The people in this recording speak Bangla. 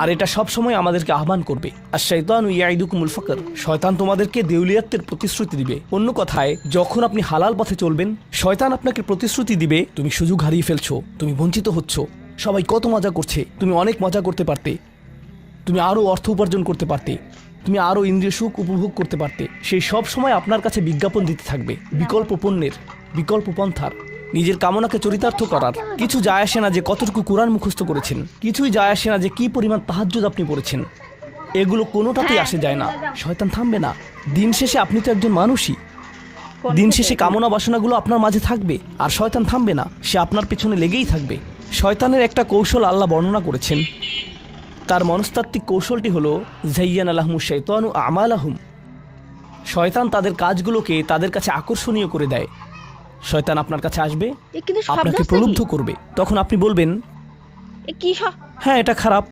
আর এটা সব সময় আমাদেরকে আহ্বান করবে। আর শাইতানু ইয়াইদুকুমুল ফাকর, শয়তান তোমাদেরকে দেউলিয়াত্বের প্রতিশ্রুতি দিবে। অন্য কথায়, যখন আপনি হালাল পথে চলবেন, শয়তান আপনাকে প্রতিশ্রুতি দিবে তুমি সুযোগ হারিয়ে ফেলছো, তুমি বঞ্চিত হচ্ছ, সবাই কত মজা করছে, তুমি অনেক মজা করতে পারতে, তুমি আরও অর্থ উপার্জন করতে পারতে, তুমি আরও ইন্দ্রিয় সুখ উপভোগ করতে পারতে। সেই সব সময় আপনার কাছে বিজ্ঞাপন দিতে থাকবে বিকল্প পণ্যের, বিকল্প পন্থার। নিজের কামনাকে চরিতার্থ করার কিছু যায় আসে না যে কতটুকু কোরআন মুখস্থ করেছেন, কিছুই যায় আসে না যে কি পরিমাণ তাহাজ্জুদ আপনি পড়েছেন, এগুলো কোনোটাতেই আসে যায় না। শয়তান থামবে না। দিন শেষে আপনি তো একজন মানুষই, দিন শেষে কামনা বাসনাগুলো আপনার মাঝে থাকবে, আর শয়তান থামবে না, সে আপনার পেছনে লেগেই থাকবে। শয়তানের একটা কৌশল আল্লাহ বর্ণনা করেছেন। তার মনস্তাত্ত্বিক কৌশলটি হলো যায়্যানা লাহুমুশ শাইতানু আমালাহুম। শয়তান তাদের কাজগুলোকে তাদের কাছে আকর্ষণীয় করে দেয়। শয়তান আপনার কাছে আসবে, এ কিন্তু শব্দ আপনাকে আছে প্রলুব্ধ নাকি? করবে। তখন আপনি বলবেন, এ কি হ্যাঁ এটা খারাপ,